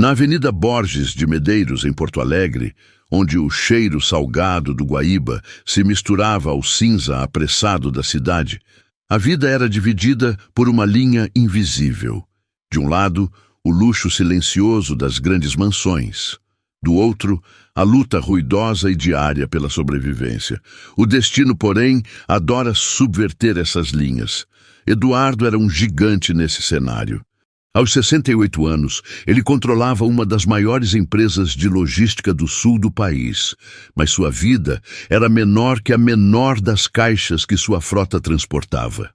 Na Avenida Borges de Medeiros, em Porto Alegre, onde o cheiro salgado do Guaíba se misturava ao cinza apressado da cidade, a vida era dividida por uma linha invisível. De um lado, o luxo silencioso das grandes mansões. Do outro, a luta ruidosa e diária pela sobrevivência. O destino, porém, adora subverter essas linhas. Eduardo era um gigante nesse cenário. Aos 68 anos, ele controlava uma das maiores empresas de logística do sul do país, mas sua vida era menor que a menor das caixas que sua frota transportava.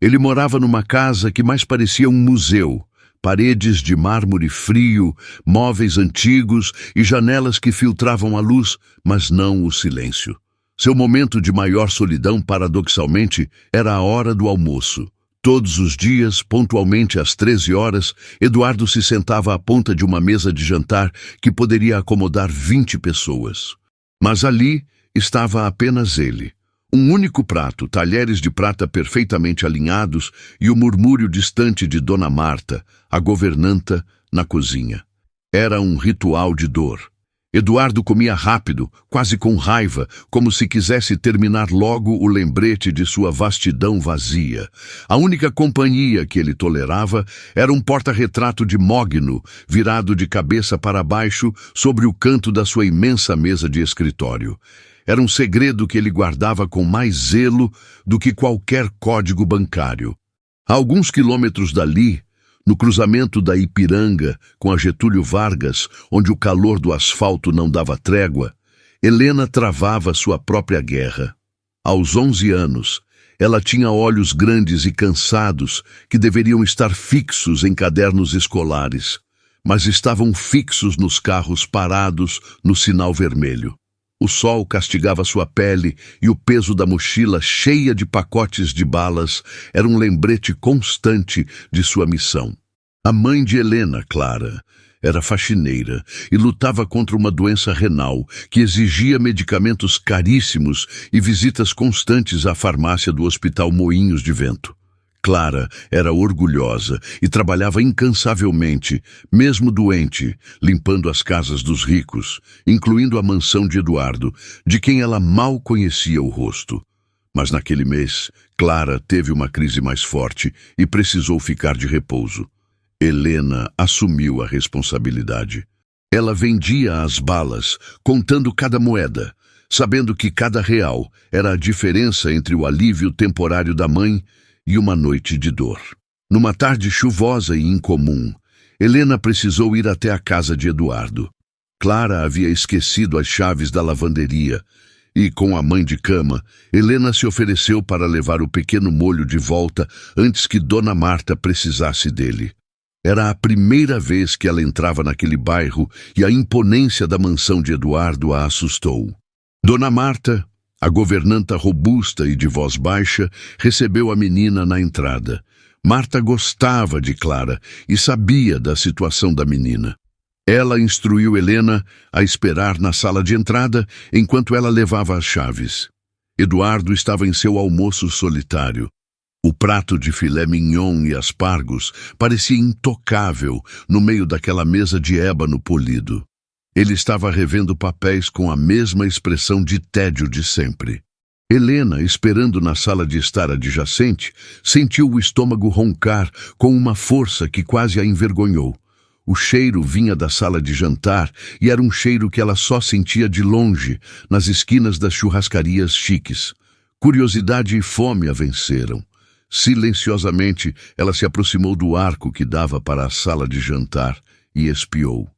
Ele morava numa casa que mais parecia um museu, paredes de mármore frio, móveis antigos e janelas que filtravam a luz, mas não o silêncio. Seu momento de maior solidão, paradoxalmente, era a hora do almoço. Todos os dias, pontualmente às 13 horas, Eduardo se sentava à ponta de uma mesa de jantar que poderia acomodar 20 pessoas. Mas ali estava apenas ele. Um único prato, talheres de prata perfeitamente alinhados e o murmúrio distante de Dona Marta, a governanta, na cozinha. Era um ritual de dor. Eduardo comia rápido, quase com raiva, como se quisesse terminar logo o lembrete de sua vastidão vazia. A única companhia que ele tolerava era um porta-retrato de mogno, virado de cabeça para baixo sobre o canto da sua imensa mesa de escritório. Era um segredo que ele guardava com mais zelo do que qualquer código bancário. A alguns quilômetros dali, no cruzamento da Ipiranga com a Getúlio Vargas, onde o calor do asfalto não dava trégua, Helena travava sua própria guerra. Aos 11 anos, ela tinha olhos grandes e cansados que deveriam estar fixos em cadernos escolares, mas estavam fixos nos carros parados no sinal vermelho. O sol castigava sua pele e o peso da mochila cheia de pacotes de balas era um lembrete constante de sua missão. A mãe de Helena, Clara, era faxineira e lutava contra uma doença renal que exigia medicamentos caríssimos e visitas constantes à farmácia do Hospital Moinhos de Vento. Clara era orgulhosa e trabalhava incansavelmente, mesmo doente, limpando as casas dos ricos, incluindo a mansão de Eduardo, de quem ela mal conhecia o rosto. Mas naquele mês, Clara teve uma crise mais forte e precisou ficar de repouso. Helena assumiu a responsabilidade. Ela vendia as balas, contando cada moeda, sabendo que cada real era a diferença entre o alívio temporário da mãe e uma noite de dor. Numa tarde chuvosa e incomum, Helena precisou ir até a casa de Eduardo. Clara havia esquecido as chaves da lavanderia e, com a mãe de cama, Helena se ofereceu para levar o pequeno molho de volta antes que Dona Marta precisasse dele. Era a primeira vez que ela entrava naquele bairro e a imponência da mansão de Eduardo a assustou. Dona Marta, a governanta robusta e de voz baixa, recebeu a menina na entrada. Marta gostava de Clara e sabia da situação da menina. Ela instruiu Helena a esperar na sala de entrada enquanto ela levava as chaves. Eduardo estava em seu almoço solitário. O prato de filé mignon e aspargos parecia intocável no meio daquela mesa de ébano polido. Ele estava revendo papéis com a mesma expressão de tédio de sempre. Helena, esperando na sala de estar adjacente, sentiu o estômago roncar com uma força que quase a envergonhou. O cheiro vinha da sala de jantar e era um cheiro que ela só sentia de longe, nas esquinas das churrascarias chiques. Curiosidade e fome a venceram. Silenciosamente, ela se aproximou do arco que dava para a sala de jantar e espiou.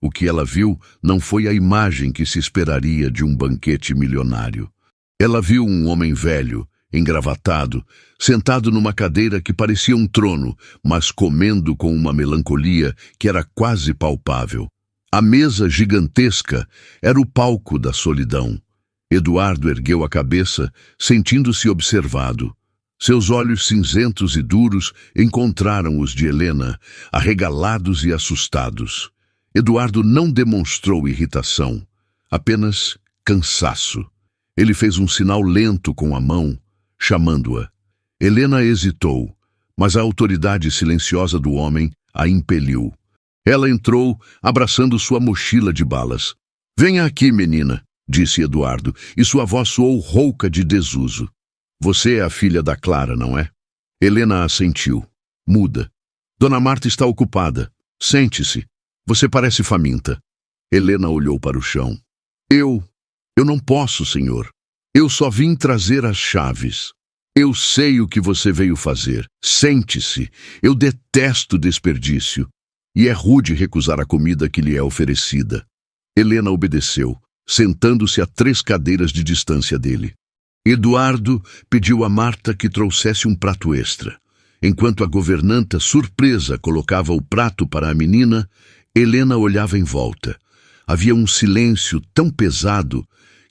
O que ela viu não foi a imagem que se esperaria de um banquete milionário. Ela viu um homem velho, engravatado, sentado numa cadeira que parecia um trono, mas comendo com uma melancolia que era quase palpável. A mesa gigantesca era o palco da solidão. Eduardo ergueu a cabeça, sentindo-se observado. Seus olhos cinzentos e duros encontraram os de Helena, arregalados e assustados. Eduardo não demonstrou irritação, apenas cansaço. Ele fez um sinal lento com a mão, chamando-a. Helena hesitou, mas a autoridade silenciosa do homem a impeliu. Ela entrou, abraçando sua mochila de balas. Venha aqui, menina, disse Eduardo, e sua voz soou rouca de desuso. Você é a filha da Clara, não é? Helena assentiu, muda. Dona Marta está ocupada. Sente-se. Você parece faminta. Helena olhou para o chão. Eu não posso, senhor. Eu só vim trazer as chaves. Eu sei o que você veio fazer. Sente-se. Eu detesto desperdício. E é rude recusar a comida que lhe é oferecida. Helena obedeceu, sentando-se a 3 cadeiras de distância dele. Eduardo pediu a Marta que trouxesse um prato extra. Enquanto a governanta, surpresa, colocava o prato para a menina, Helena olhava em volta. Havia um silêncio tão pesado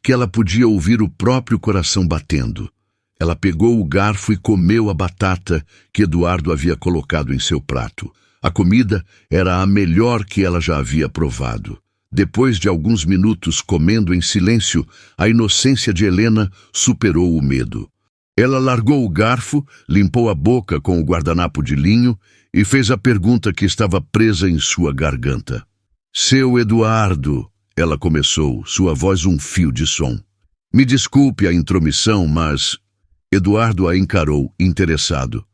que ela podia ouvir o próprio coração batendo. Ela pegou o garfo e comeu a batata que Eduardo havia colocado em seu prato. A comida era a melhor que ela já havia provado. Depois de alguns minutos comendo em silêncio, a inocência de Helena superou o medo. Ela largou o garfo, limpou a boca com o guardanapo de linho e fez a pergunta que estava presa em sua garganta. Seu Eduardo, ela começou, sua voz um fio de som. Me desculpe a intromissão, mas... Eduardo a encarou, interessado.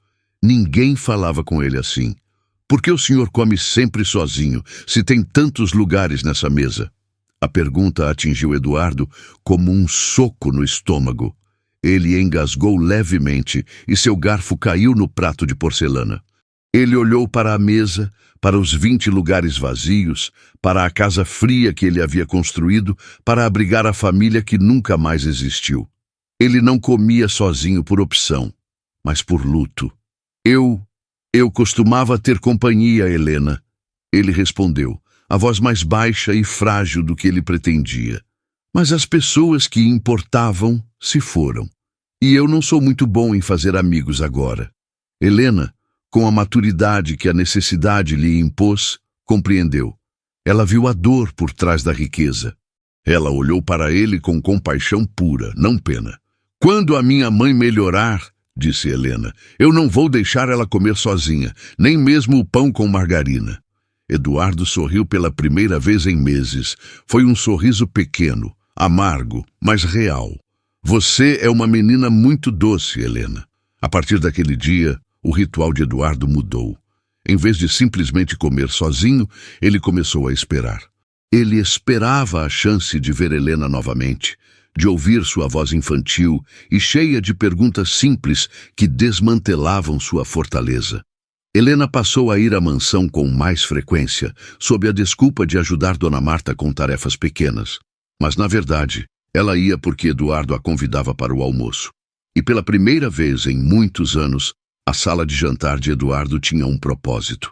Ninguém falava com ele assim. Por que o senhor come sempre sozinho, se tem tantos lugares nessa mesa? A pergunta atingiu Eduardo como um soco no estômago. Ele engasgou levemente e seu garfo caiu no prato de porcelana. Ele olhou para a mesa, para os 20 lugares vazios, para a casa fria que ele havia construído para abrigar a família que nunca mais existiu. Ele não comia sozinho por opção, mas por luto. Eu costumava ter companhia, Helena. Ele respondeu, a voz mais baixa e frágil do que ele pretendia. Mas as pessoas que importavam se foram. E eu não sou muito bom em fazer amigos agora. Helena, com a maturidade que a necessidade lhe impôs, compreendeu. Ela viu a dor por trás da riqueza. Ela olhou para ele com compaixão pura, não pena. Quando a minha mãe melhorar, disse Helena, eu não vou deixar ela comer sozinha, nem mesmo o pão com margarina. Eduardo sorriu pela primeira vez em meses. Foi um sorriso pequeno, amargo, mas real. Você é uma menina muito doce, Helena. A partir daquele dia, o ritual de Eduardo mudou. Em vez de simplesmente comer sozinho, ele começou a esperar. Ele esperava a chance de ver Helena novamente, de ouvir sua voz infantil e cheia de perguntas simples que desmantelavam sua fortaleza. Helena passou a ir à mansão com mais frequência, sob a desculpa de ajudar Dona Marta com tarefas pequenas. Mas, na verdade, ela ia porque Eduardo a convidava para o almoço. E pela primeira vez em muitos anos, a sala de jantar de Eduardo tinha um propósito.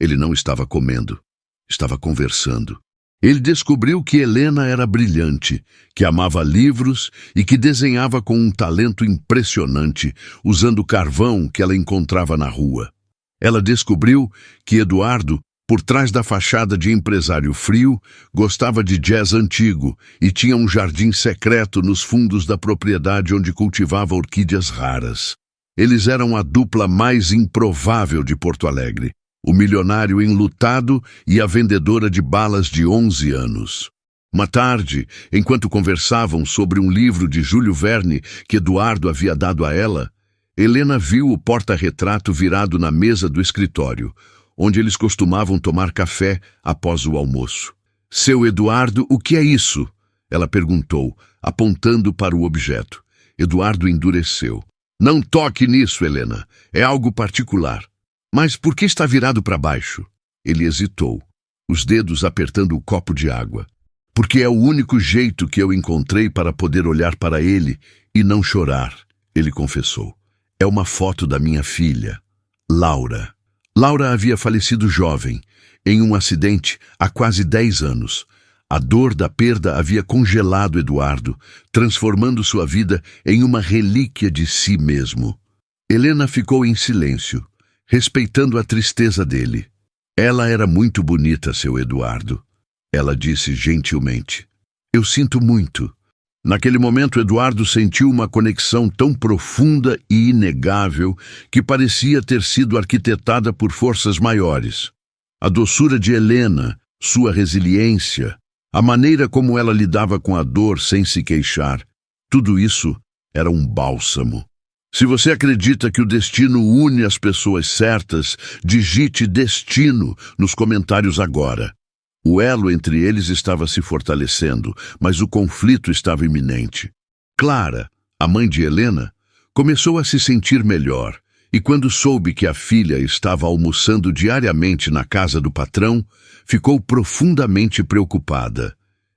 Ele não estava comendo, estava conversando. Ele descobriu que Helena era brilhante, que amava livros e que desenhava com um talento impressionante, usando carvão que ela encontrava na rua. Ela descobriu que Eduardo, por trás da fachada de empresário frio, gostava de jazz antigo e tinha um jardim secreto nos fundos da propriedade onde cultivava orquídeas raras. Eles eram a dupla mais improvável de Porto Alegre. O milionário enlutado e a vendedora de balas de 11 anos. Uma tarde, enquanto conversavam sobre um livro de Júlio Verne que Eduardo havia dado a ela, Helena viu o porta-retrato virado na mesa do escritório, onde eles costumavam tomar café após o almoço. Seu Eduardo, o que é isso? Ela perguntou, apontando para o objeto. Eduardo endureceu. Não toque nisso, Helena. É algo particular. Mas por que está virado para baixo? Ele hesitou, os dedos apertando o copo de água. Porque é o único jeito que eu encontrei para poder olhar para ele e não chorar, ele confessou. É uma foto da minha filha, Laura. Laura havia falecido jovem, em um acidente há quase 10 anos. A dor da perda havia congelado Eduardo, transformando sua vida em uma relíquia de si mesmo. Helena ficou em silêncio, respeitando a tristeza dele. Ela era muito bonita, seu Eduardo. Ela disse gentilmente. Eu sinto muito. Naquele momento, Eduardo sentiu uma conexão tão profunda e inegável que parecia ter sido arquitetada por forças maiores. A doçura de Helena, sua resiliência, a maneira como ela lidava com a dor sem se queixar, tudo isso era um bálsamo. Se você acredita que o destino une as pessoas certas, digite destino nos comentários agora. O elo entre eles estava se fortalecendo, mas o conflito estava iminente. Clara, a mãe de Helena, começou a se sentir melhor, e quando soube que a filha estava almoçando diariamente na casa do patrão, ficou profundamente preocupada.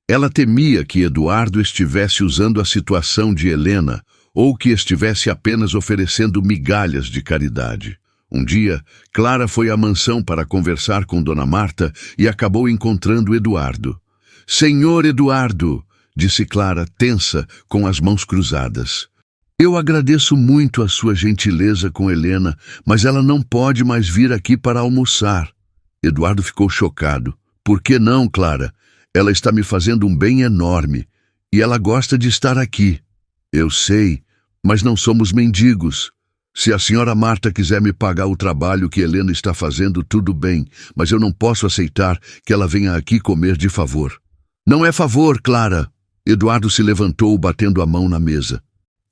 Ela temia que Eduardo estivesse usando a situação de Helena ou que estivesse apenas oferecendo migalhas de caridade. Um dia, Clara foi à mansão para conversar com Dona Marta e acabou encontrando Eduardo. "Senhor Eduardo", disse Clara, tensa, com as mãos cruzadas. "Eu agradeço muito a sua gentileza com Helena, mas ela não pode mais vir aqui para almoçar." Eduardo ficou chocado. "Por que não, Clara? Ela está me fazendo um bem enorme e ela gosta de estar aqui." "Eu sei, mas não somos mendigos. Se a senhora Marta quiser me pagar o trabalho que Helena está fazendo, tudo bem, mas eu não posso aceitar que ela venha aqui comer de favor." "Não é favor, Clara." Eduardo se levantou, batendo a mão na mesa.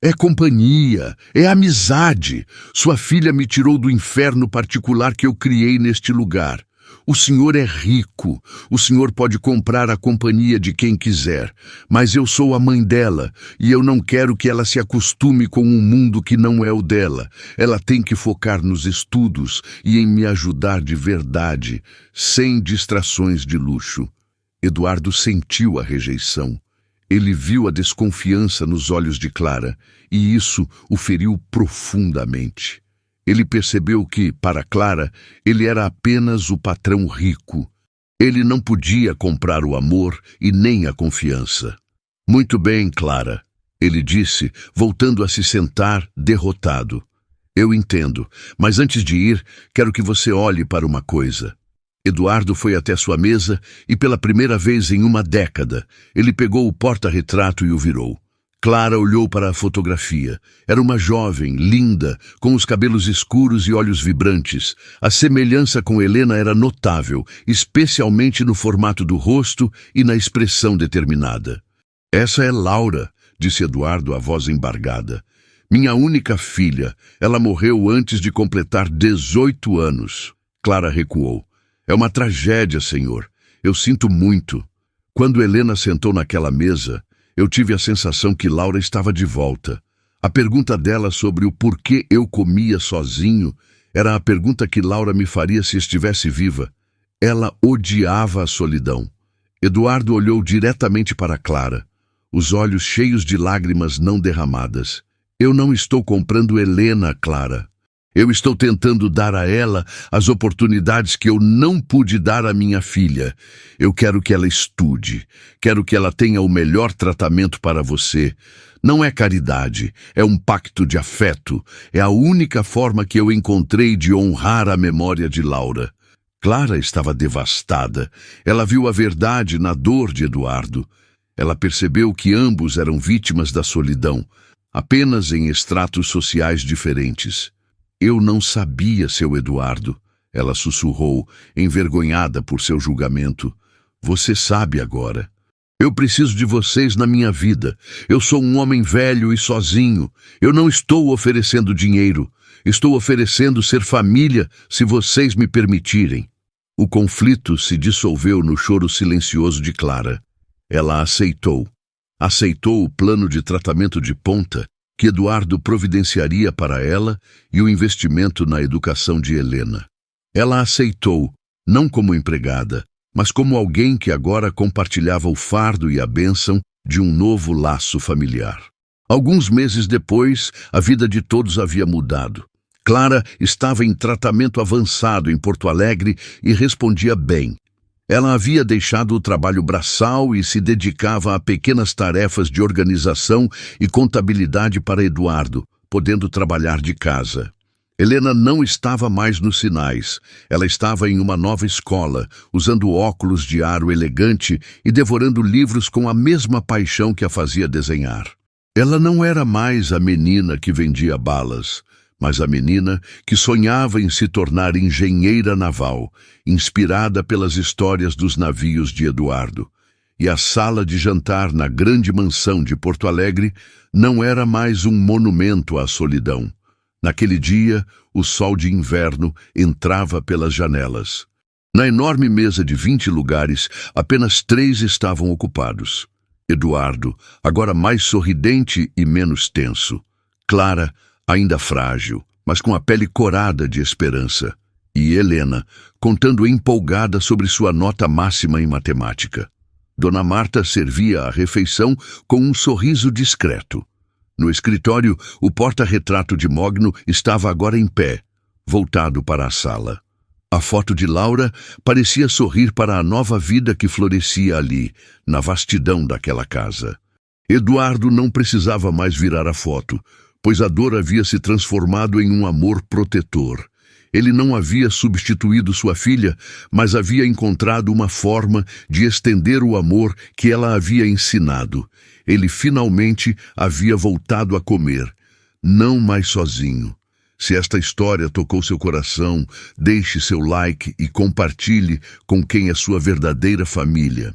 "É companhia, é amizade. Sua filha me tirou do inferno particular que eu criei neste lugar. O senhor é rico, o senhor pode comprar a companhia de quem quiser, mas eu sou a mãe dela e eu não quero que ela se acostume com um mundo que não é o dela. Ela tem que focar nos estudos e em me ajudar de verdade, sem distrações de luxo." Eduardo sentiu a rejeição. Ele viu a desconfiança nos olhos de Clara e isso o feriu profundamente. Ele percebeu que, para Clara, ele era apenas o patrão rico. Ele não podia comprar o amor e nem a confiança. "Muito bem, Clara", ele disse, voltando a se sentar, derrotado. "Eu entendo, mas antes de ir, quero que você olhe para uma coisa." Eduardo foi até sua mesa e, pela primeira vez em uma década, ele pegou o porta-retrato e o virou. Clara olhou para a fotografia. Era uma jovem, linda, com os cabelos escuros e olhos vibrantes. A semelhança com Helena era notável, especialmente no formato do rosto e na expressão determinada. "Essa é Laura", disse Eduardo, a voz embargada. "Minha única filha. Ela morreu antes de completar 18 anos. Clara recuou. "É uma tragédia, senhor. Eu sinto muito." Quando Helena sentou naquela mesa, eu tive a sensação que Laura estava de volta. A pergunta dela sobre o porquê eu comia sozinho era a pergunta que Laura me faria se estivesse viva. Ela odiava a solidão. Eduardo olhou diretamente para Clara, os olhos cheios de lágrimas não derramadas. "Eu não estou comprando Helena, Clara. Eu estou tentando dar a ela as oportunidades que eu não pude dar à minha filha. Eu quero que ela estude. Quero que ela tenha o melhor tratamento para você. Não é caridade, é um pacto de afeto. É a única forma que eu encontrei de honrar a memória de Laura." Clara estava devastada. Ela viu a verdade na dor de Eduardo. Ela percebeu que ambos eram vítimas da solidão, apenas em estratos sociais diferentes. "Eu não sabia, seu Eduardo", ela sussurrou, envergonhada por seu julgamento. "Você sabe agora. Eu preciso de vocês na minha vida. Eu sou um homem velho e sozinho. Eu não estou oferecendo dinheiro. Estou oferecendo ser família, se vocês me permitirem." O conflito se dissolveu no choro silencioso de Clara. Ela aceitou. Aceitou o plano de tratamento de ponta que Eduardo providenciaria para ela e o investimento na educação de Helena. Ela aceitou, não como empregada, mas como alguém que agora compartilhava o fardo e a bênção de um novo laço familiar. Alguns meses depois, a vida de todos havia mudado. Clara estava em tratamento avançado em Porto Alegre e respondia bem. Ela havia deixado o trabalho braçal e se dedicava a pequenas tarefas de organização e contabilidade para Eduardo, podendo trabalhar de casa. Helena não estava mais nos sinais. Ela estava em uma nova escola, usando óculos de aro elegante e devorando livros com a mesma paixão que a fazia desenhar. Ela não era mais a menina que vendia balas. mas a menina que sonhava em se tornar engenheira naval, inspirada pelas histórias dos navios de Eduardo. E a sala de jantar na grande mansão de Porto Alegre não era mais um monumento à solidão. Naquele dia, o sol de inverno entrava pelas janelas. Na enorme mesa de 20 lugares, apenas 3 estavam ocupados. Eduardo, agora mais sorridente e menos tenso. Clara, ainda frágil, mas com a pele corada de esperança. E Helena, contando empolgada sobre sua nota máxima em matemática. Dona Marta servia a refeição com um sorriso discreto. No escritório, o porta-retrato de Mogno estava agora em pé, voltado para a sala. A foto de Laura parecia sorrir para a nova vida que florescia ali, na vastidão daquela casa. Eduardo não precisava mais virar a foto, pois a dor havia se transformado em um amor protetor. Ele não havia substituído sua filha, mas havia encontrado uma forma de estender o amor que ela havia ensinado. Ele finalmente havia voltado a comer, não mais sozinho. Se esta história tocou seu coração, deixe seu like e compartilhe com quem é sua verdadeira família.